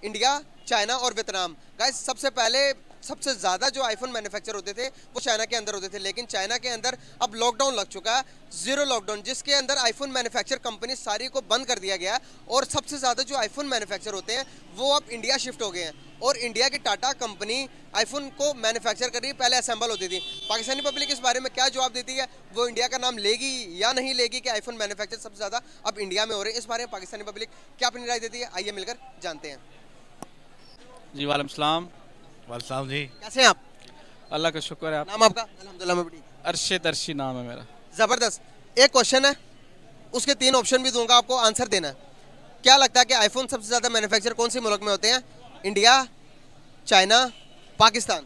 India, China और Vietnam. Guys सबसे पहले सबसे ज़्यादा जो आईफोन मैन्युफैक्चर होते थे वो चाइना के अंदर होते थे, लेकिन चाइना के अंदर अब लॉकडाउन लग चुका है, जीरो लॉकडाउन, जिसके अंदर आईफोन मैन्युफैक्चर कंपनी सारी को बंद कर दिया गया है। और सबसे ज़्यादा जो आईफोन मैन्युफैक्चर होते हैं वो अब इंडिया शिफ्ट हो गए हैं, और इंडिया की टाटा कंपनी आईफोन को मैन्युफैक्चर कर रही है, पहले असेंबल होती थी। पाकिस्तानी पब्लिक इस बारे में क्या जवाब देती है, वो इंडिया का नाम लेगी या नहीं लेगी कि आईफोन मैन्युफैक्चर सबसे ज़्यादा अब इंडिया में हो रहे हैं? इस बारे में पाकिस्तानी पब्लिक क्या अपनी राय देती है, आइए मिलकर जानते हैं। जी वालेकुम सलाम। वालेकुम जी। कैसे हैं आप? अल्लाह का शुक्र है। आप? नाम आपका? अल्हम्दुलिल्लाह मैं भी ठीक। अरशद अर्शी नाम है मेरा। ज़बरदस्त। एक क्वेश्चन है, उसके 3 ऑप्शन भी दूंगा, आपको आंसर देना है। क्या लगता है कि आईफोन सबसे ज़्यादा मैन्युफैक्चर कौन सी मुल्क में होते हैं? India, China, Pakistan?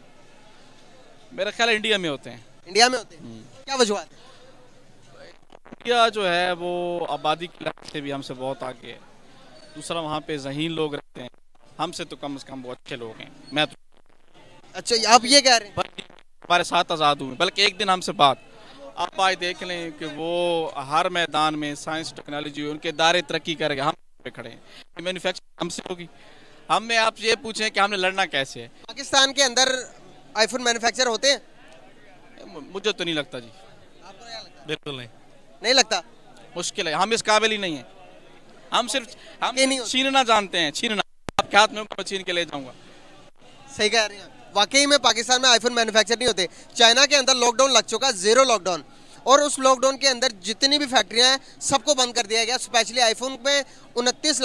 मेरा ख्याल है इंडिया में होते हैं। इंडिया में होते हैं। क्या वजूहत है? इंडिया जो है वो आबादी के लिहाज से भी हमसे बहुत आगे है। दूसरा वहाँ पे ज़हीन लोग रहते हैं, हमसे तो कम से कम वो अच्छे लोग हैं। मैं तो अच्छा, आप ये कह रहे हैं? हमारे साथ आज़ाद हुए, बल्कि एक दिन हमसे बात आप आज देख लें कि वो हर मैदान में साइंस टेक्नोलॉजी उनके दायरे तरक्की कर गए, हम पे खड़े हैं। मैन्युफैक्चर हमसे होगी। हमें आप ये पूछें कि हमने लड़ना कैसे है। पाकिस्तान के अंदर आईफोन मैन्युफैक्चर होते हैं? मुझे तो नहीं लगता जी। आपको क्या लगता है? बिल्कुल नहीं। नहीं लगता? मुश्किल है, हम इस काबिल ही नहीं है। हम सिर्फ हम ये नहीं होता। छीनना जानते हैं, छीनना। आपके हाथ में मैं छीन के ले जाऊंगा। सही कह रहे हैं। वाकई में पाकिस्तान में आईफोन मैन्युफैक्चर नहीं होते। चाइना के अंदर लॉकडाउन लग चुका, जीरो लॉकडाउन, और उस लॉकडाउन के अंदर जितनी भी फैक्ट्रियां हैं सबको बंद कर दिया गया। स्पेशली आईफोन में 29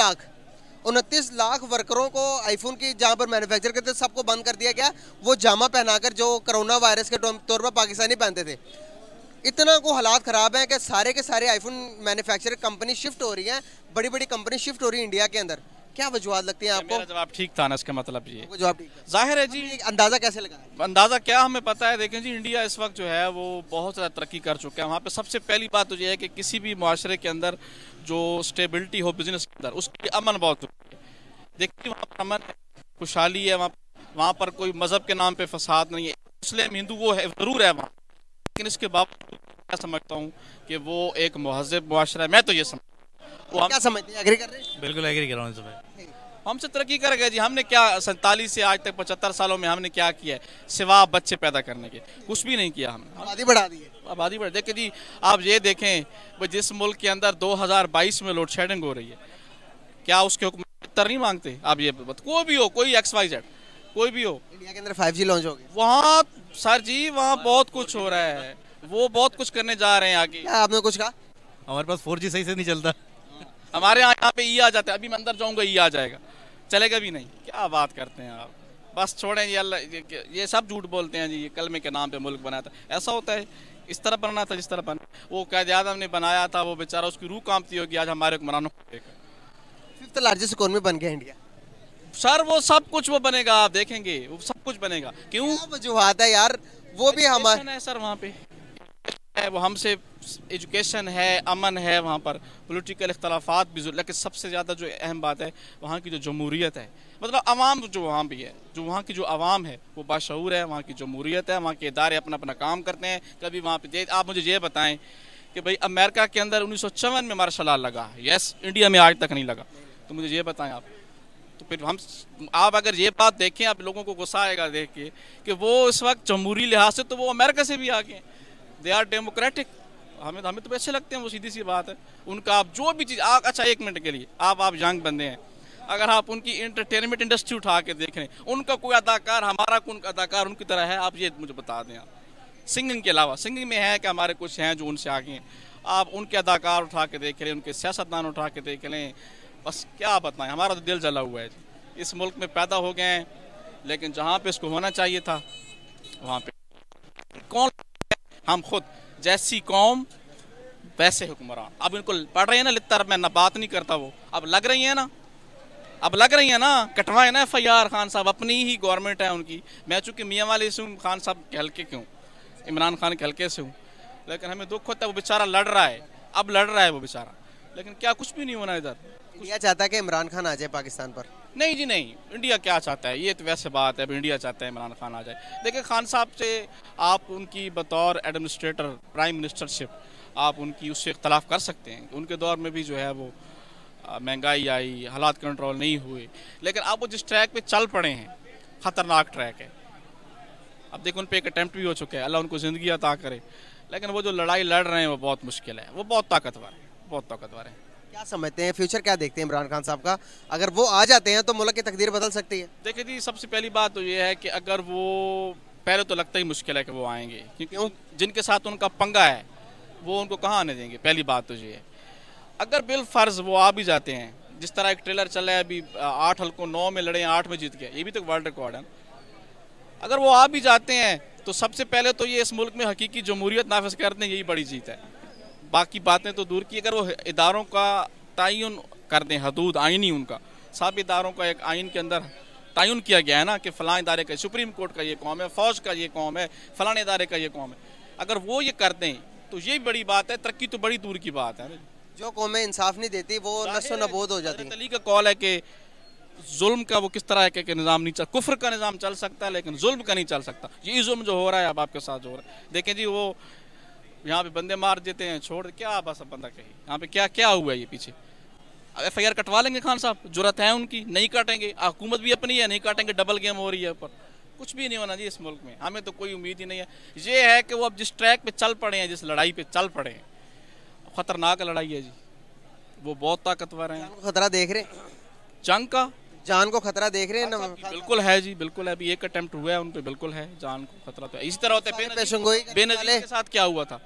लाख वर्करों को आईफोन की जहां पर मैन्युफैक्चर करते थे सबको बंद कर दिया गया। वो जामा पहनाकर जो कोरोना वायरस के तौर पर पाकिस्तानी पहनते थे। इतना को हालात ख़राब हैं कि सारे के सारे आईफोन मैन्युफैक्चर कंपनी शिफ्ट हो रही हैं, बड़ी बड़ी कंपनी शिफ्ट हो रही है इंडिया के अंदर। क्या वजूहत लगती है आपको? मेरा जवाब ठीक था ना, इसका मतलब ये वो जवाब ठीक है। जाहिर है जी। अंदाज़ा कैसे लगाया? अंदाज़ा क्या हमें पता है, देखें जी, इंडिया इस वक्त जो है वो बहुत ज़्यादा तरक्की कर चुका है। वहाँ पे सबसे पहली बात तो ये है कि किसी भी मुआशरे के अंदर जो स्टेबिलिटी हो बिजनेस के अंदर, उसके अमन बहुत जरूरी है। देखिए वहाँ पर अमन है, खुशहाली है, वहाँ पर कोई मज़हब के नाम पे फसाद नहीं है। मुस्लिम हिंदू वो है ज़रूर है वहाँ, लेकिन इसके बावजूद मैं समझता हूँ कि वो एक महज़ब मुआशरा है। मैं तो ये समझ वो हम क्या समझते हैं? एग्री कर रहे हैं? बिल्कुल एग्री कर रहा हूँ इस पे। हमसे तरक्की कर गए जी। हमने क्या 47 से आज तक 75 सालों में हमने क्या किया है सिवा बच्चे पैदा करने के? कुछ भी नहीं किया हमने। आबादी बढ़ा दी है। आबादी बढ़ देखिए जी, आप ये देखें भाई, जिस मुल्क के अंदर 2022 में लोड शेडिंग हो रही है, क्या उसके हुक्म नहीं मांगते? आप ये कोई भी हो, कोई XYZ कोई भी हो, इंडिया के अंदर 5G लॉन्च हो गया वहाँ सर जी वहाँ बहुत कुछ हो रहा है, वो बहुत कुछ करने जा रहे हैं आगे। क्या आपने कुछ कहा? हमारे पास 4G सही से नहीं चलता। हमारे यहाँ पे ई आ जाता है, अभी मैं अंदर जाऊँगा ई आ जाएगा, चलेगा भी नहीं। क्या बात करते हैं आप, बस छोड़ें ये अल्लाह, ये सब झूठ बोलते हैं जी। ये कलमे के नाम पे मुल्क बनाया था, ऐसा होता है? इस तरह बनना था जिस तरह बना। वो कायद आज़म ने बनाया था, वो बेचारा उसकी रूह कांपती होगी आज हमारे हुक्मरानों को देखकर। 5th लार्जेस्ट इकोनॉमी बन गया इंडिया। सर वो सब कुछ वो बनेगा, आप देखेंगे वो सब कुछ बनेगा। क्यों? क्या वजूहत है यार? वो भी हमारे है सर, वहाँ पे है वो हमसे एजुकेशन है, अमन है, वहाँ पर पॉलिटिकल इख्तलाफात भी, लेकिन सबसे ज़्यादा जो अहम बात है वहाँ की जो जमहूरियत है, मतलब अवाम जो वहाँ भी है, जो वहाँ की जो अवाम है वो बाशऊर है। वहाँ की जमहूरियत है, वहाँ के इदारे अपना अपना काम करते हैं। कभी वहाँ पे आप मुझे ये बताएं कि भाई अमेरिका के अंदर 1954 में मार्शल लॉ लगा, यस, इंडिया में आज तक नहीं लगा, तो मुझे ये बताएं आप। तो फिर आप अगर ये बात देखें, आप लोगों को गुस्सा आएगा देख के कि वो इस वक्त जमहूरी लिहाज से तो वो अमेरिका से भी आगे हैं, दे आर डेमोक्रेटिक। हमें तो अच्छे लगते हैं वो, सीधी सी बात है। उनका आप जो भी चीज़ अच्छा 1 मिनट के लिए आप यंग बंदे हैं, अगर आप उनकी एंटरटेनमेंट इंडस्ट्री उठा के देख रहे हैं, उनका कोई अदाकार हमारा कोई अदाकार उनकी तरह है? आप ये मुझे बता दें। आप सिंगिंग के अलावा, सिंगिंग में है कि हमारे कुछ हैं जो उनसे आगे हैं, आप उनके अदाकार उठा के देख लें, उनके सियासतदान उठा के देख लें, बस क्या बताएं, हमारा तो दिल जला हुआ है जी। इस मुल्क में पैदा हो गए हैं, लेकिन जहाँ पे इसको होना चाहिए था वहाँ पे कौन? हम खुद जैसी कौम वैसे हुक्मरान। अब इनको पढ़ रहे हैं ना लित्तर, मैं ना बात नहीं करता, वो अब लग रही है ना, अब लग रही है ना, कटवाए ना FIR। खान साहब अपनी ही गवर्नमेंट है उनकी। मैं चूँकि मियाँ वाले से हूँ, खान साहब के हल्के के हूँ, इमरान खान के हल्के से हूँ, लेकिन हमें दुख होता है वो बेचारा लड़ रहा है, अब लड़ रहा है वो बेचारा, लेकिन क्या कुछ भी नहीं होना इधर। इंडिया चाहता है कि इमरान खान आ जाए पाकिस्तान पर? नहीं जी नहीं, इंडिया क्या चाहता है, ये तो वैसे बात है। अब इंडिया चाहता है इमरान खान आ जाए। देखिए खान साहब से आप उनकी बतौर एडमिनिस्ट्रेटर, प्राइम मिनिस्टरशिप, आप उनकी उससे इख्तलाफ कर सकते हैं। उनके दौर में भी जो है वो महंगाई आई, हालात कंट्रोल नहीं हुए, लेकिन अब वो जिस ट्रैक पे चल पड़े हैं, ख़तरनाक ट्रैक है। अब देखो उन पे एक अटैम्प्ट भी हो चुका है, अल्लाह उनको ज़िंदगी अता करे, लेकिन वो जो लड़ाई लड़ रहे हैं वो बहुत मुश्किल है, वो बहुत ताकतवर है, बहुत ताकतवर है। क्या समझते हैं फ्यूचर, क्या देखते हैं इमरान खान साहब का? अगर वो आ जाते हैं तो मुल्क की तकदीर बदल सकती है? देखिए जी, सबसे पहली बात तो ये है कि अगर वो, पहले तो लगता ही मुश्किल है कि वो आएंगे, क्योंकि जिनके साथ उनका पंगा है वो उनको कहाँ आने देंगे। पहली बात तो ये है, अगर बिल फर्ज वो आ भी जाते हैं, जिस तरह एक ट्रेलर चल रहा है अभी, 8 हल्कों 9 में लड़े, 8 में जीत गए, ये भी तो वर्ल्ड रिकॉर्ड है। अगर वो आ भी जाते हैं तो सबसे पहले तो ये इस मुल्क में हकीकी जमहूरियत नाफिज कर दें, यही बड़ी जीत है। बाकी बातें तो दूर की, अगर वो इदारों का तयन कर दें, हदूद आइनी उनका, सब इदारों का एक आइन के अंदर तयन किया गया है ना कि फ़लाँ इदारे का, सुप्रीम कोर्ट का ये कौम है, फ़ौज का ये कौम है, फ़लाँ इदारे का ये कौम है, अगर वो ये कर दें तो यही बड़ी बात है। तरक्की तो बड़ी दूर की बात है। जो कौमें इंसाफ नहीं देती वो नस्ो नबूद हो जाती है। अली का कॉल है कि जुल्म का वो किस तरह के निज़ाम नहीं चल, कुफ्र का निज़ाम चल सकता है लेकिन जुल्म का नहीं चल सकता। यही जुल्म जो हो रहा है अब आपके साथ जो हो रहा है, देखें जी, वो यहाँ पे बंदे मार देते हैं, छोड़ क्या बस अब बंदा कही, यहाँ पे क्या क्या हुआ है ये पीछे। अब FIR कटवा लेंगे खान साहब, जरूरत है उनकी, नहीं काटेंगे, हुकूमत भी अपनी है, नहीं काटेंगे, डबल गेम हो रही है ऊपर। कुछ भी नहीं होना जी इस मुल्क में, हमें तो कोई उम्मीद ही नहीं है। ये है कि वो अब जिस ट्रैक पे चल पड़े हैं, जिस लड़ाई पे चल पड़े हैं, खतरनाक लड़ाई है जी, वो बहुत ताकतवर है। खतरा देख रहे, जंग का, जान को खतरा देख रहे हैं? बिल्कुल है जी, बिल्कुल है। अभी एक अटेम्प्ट हुआ है उन पे, बिल्कुल है, जान को खतरा तो है। इसी तरह होता है बेनज़ीर के साथ क्या हुआ था,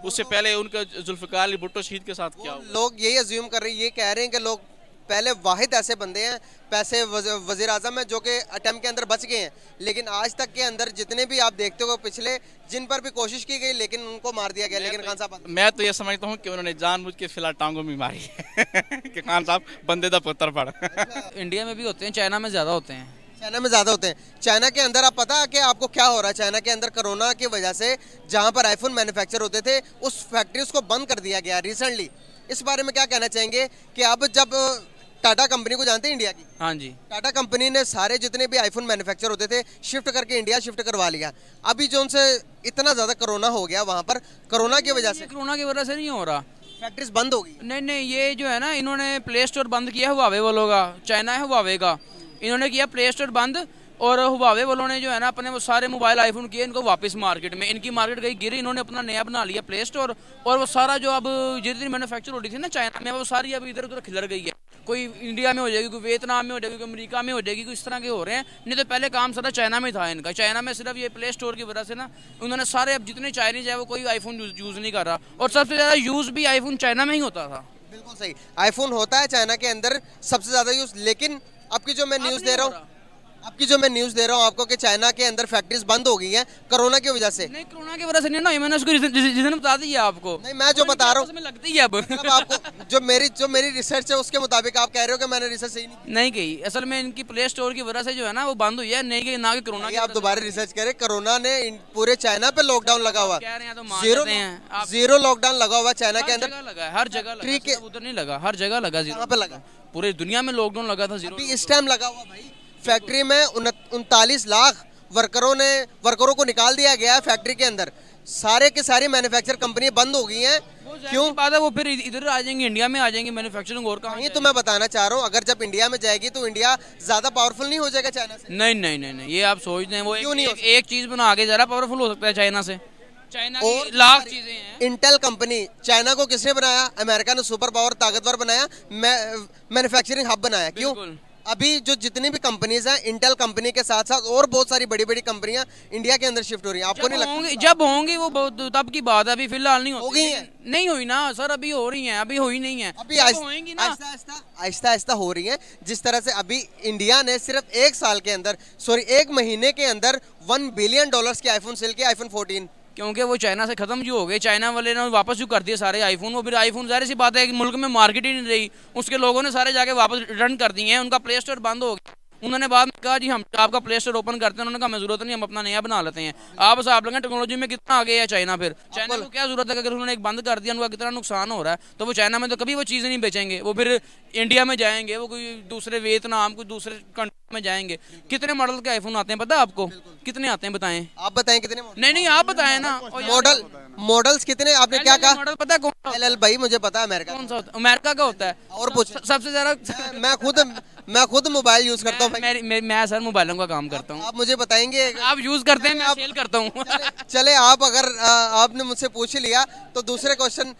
उससे पहले उनका जुल्फ़िकार अली भुट्टो शहीद के साथ क्या हुआ। लोग यही अज्यूम कर रहे हैं, ये कह रहे हैं कि लोग पहले वाहिद ऐसे बंदे हैं, पैसे वज़ीर आज़म है जो कि अटेम्प्ट के अंदर बच गए हैं, लेकिन आज तक के अंदर जितने भी आप देखते हो पिछले, जिन पर भी कोशिश की गई लेकिन उनको मार दिया गया। लेकिन खान साहब, मैं तो ये समझता हूँ कि उन्होंने जानबूझ के फिलहाल टांगों में मारी है कि खान साहब बंदे दा पुत्र पड़। इंडिया में भी होते हैं, चाइना में ज़्यादा होते हैं। चाइना में ज़्यादा होते हैं। चाइना के अंदर आप पता है कि आपको क्या हो रहा है? चाइना के अंदर कोरोना की वजह से जहाँ पर आईफोन मैन्युफैक्चर होते थे उस फैक्ट्रीज को बंद कर दिया गया रिसेंटली। इस बारे में क्या कहना चाहेंगे कि अब जब टाटा कंपनी को जानते हैं इंडिया की? हाँ जी। टाटा कंपनी ने सारे जितने भी आईफोन मैन्युफैक्चर होते थे शिफ्ट करके इंडिया शिफ्ट करवा लिया। अभी जो उनसे इतना ज़्यादा कोरोना हो गया वहाँ पर, कोरोना की वजह से, कोरोना की वजह से नहीं हो रहा, फैक्ट्रीज बंद हो गई। नहीं नहीं, ये जो है ना, इन्होंने प्ले स्टोर बंद किया हुवावे वालों का, चाइना है हुवावे का, इन्होंने किया प्ले स्टोर बंद, और हुवावे वालों ने जो है ना अपने वो सारे मोबाइल आईफोन किए, इनको वापस मार्केट में, इनकी मार्केट गई गिरी, इन्होंने अपना नया बना लिया प्ले स्टोर, और वो सारा जो अब जितनी मैन्युफैक्चर हो रही थी ना चाइना में, वो सारी अब इधर उधर खिलर गई है। कोई इंडिया में हो जाएगी, कोई वियतनाम में हो जाएगी, कोई अमेरिका में हो जाएगी, कोई इस तरह के हो रहे हैं। नहीं तो पहले काम सारा चाइना में था इनका। चाइना में सिर्फ ये प्ले स्टोर की वजह से ना उन्होंने सारे, अब जितने चाइनीज है वो कोई आईफोन यूज़ नहीं कर रहा, और सबसे ज़्यादा यूज़ भी आईफोन चाइना में ही होता था। बिल्कुल सही, आईफोन होता है चाइना के अंदर सबसे ज़्यादा यूज़। लेकिन आपकी जो मैं न्यूज़ दे रहा हूँ आपको कि चाइना के अंदर फैक्ट्रीज बंद हो गई हैं कोरोना की वजह से। नहीं, कोरोना की वजह से नहीं ना, मैंने उसको रीजन बता दिया आपको। नहीं, मैं जो बता रहा हूँ लगती है अब आपको, जो मेरी रिसर्च है उसके मुताबिक आप कह रहे हो कि मैंने रिसर्च सही नहीं की। असल में इनकी प्ले स्टोर की वजह से जो है ना वो बंद हुई है, नहीं कि ना कि कोरोना की। आप दोबारा रिसर्च करें, कोरोना ने पूरे चाइना पे लॉकडाउन लगा हुआ, जीरो लॉकडाउन लगा हुआ चाइना के अंदर, लगा हर जगह, उधर नहीं लगा, हर जगह लगा, जीरो पे लगा, पूरे दुनिया में लॉकडाउन लगा था, जीरो इस टाइम लगा हुआ भाई। फैक्ट्री में 39 लाख वर्करों को निकाल दिया गया है फैक्ट्री के अंदर। सारे के सारी मैन्युफैक्चर कंपनी बंद हो गई हैं। क्यों बात है, वो फिर इधर आ जाएंगे, इंडिया में आ जाएंगे, मैन्युफैक्चरिंग और कहाँ? ये तो मैं बताना चाह रहा हूँ, अगर जब इंडिया में जाएगी तो इंडिया ज्यादा पावरफुल नहीं हो जाएगा चाइना से? नहीं नहीं नहीं नहीं, ये आप सोचते हैं वो एक चीज बना आगे जरा पावरफुल हो सकता है चाइना से। चाइना की लाख चीजें हैं। इंटेल कंपनी, चाइना को किसने बनाया? अमेरिका ने सुपर पावर ताकतवर बनाया, मैन्युफैक्चरिंग हब बनाया। क्यों? अभी जो जितनी भी कंपनीज हैं, इंटेल कंपनी के साथ साथ और बहुत सारी बड़ी बड़ी कंपनियां इंडिया के अंदर शिफ्ट हो रही हैं। आपको नहीं लगता? जब होंगी वो तब की बात है, अभी फिलहाल नहीं होगी है। नहीं हुई ना सर, अभी हो रही हैं, अभी हुई नहीं है, अभी आहिस्ता आहिस्ता हो रही हैं। जिस तरह से अभी इंडिया ने सिर्फ 1 महीने के अंदर $1 बिलियन के आईफोन सेल किया, आईफोन 14, क्योंकि वो चाइना से खत्म जो हो गए, चाइना वाले ने वापस जो कर दिए सारे आईफोन। वो फिर आईफोन जाहिर सी बात है कि मुल्क में मार्केट ही नहीं रही, उसके लोगों ने सारे जाके वापस रिटर्न कर दिए हैं, उनका प्ले स्टोर बंद हो गया। उन्होंने बाद में कहा जी हम आपका प्ले स्टोर ओपन करते हैं, उन्होंने कहा हमें जरूरत नहीं, हम अपना नया बना लेते हैं। आप हिसाब लगाएं टेक्नोलॉजी में कितना आगे है चाइना। फिर चाइना को क्या जरूरत है? अगर उन्होंने एक बंद कर दिया, उनका कितना नुकसान हो रहा है, तो वो चाइना में तो कभी वो चीज़ें नहीं बेचेंगे, वो फिर इंडिया में जाएंगे, वो कोई दूसरे वियतनाम, कोई दूसरे कंट्री में जाएंगे, कितने मॉडल के आईफोन आते हैं पता है आपको? कितने आते हैं बताएं? आप बताएं कितने नहीं आप बताएं ना। मॉडल्स कितने? आपने क्या कहा? मॉडल पता है कौन सा? LL भाई मुझे पता है अमेरिका कौन सा होता है? अमेरिका का होता है। और पूछ सबसे ज्यादा मैं खुद मोबाइल यूज करता हूँ। मैं सर मोबाइलों का काम करता हूँ। आप मुझे बताएंगे? आप यूज करते हैं, मैं सेल करता हूँ। चले आप अगर आपने मुझसे पूछ ही लिया तो दूसरे क्वेश्चन,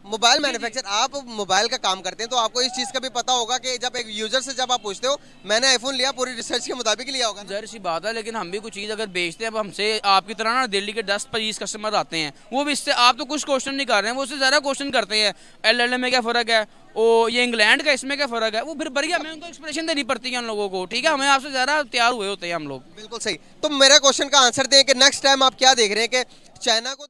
मोबाइल मैन्युफैक्चर, आप मोबाइल का काम करते हैं तो आपको इस चीज़ का भी पता होगा कि जब एक यूजर से जब आप पूछते हो मैंने आईफोन लिया, पूरी रिसर्च के मुताबिक लिया होगा। ज़ाहिर सी बात है, लेकिन हम भी कुछ चीज़ अगर बेचते हैं, अब हमसे आपकी तरह ना दिल्ली के 10-20 कस्टमर आते हैं, वो भी इससे आप तो कुछ क्वेश्चन नहीं कर रहे हैं, वो उससे ज़्यादा क्वेश्चन करते हैं। LL में क्या फ़र्क है, ओ ये इंग्लैंड का इसमें क्या फ़र्क है, वो फिर बढ़िया हमें उनको एक्सप्रेशन देनी पड़ती है उन लोगों को। ठीक है, हमें आपसे ज़्यादा तैयार हुए होते हैं हम लोग। बिल्कुल सही। तो मेरा क्वेश्चन का आंसर दें कि नेक्स्ट टाइम आप क्या देख रहे हैं कि चाइना को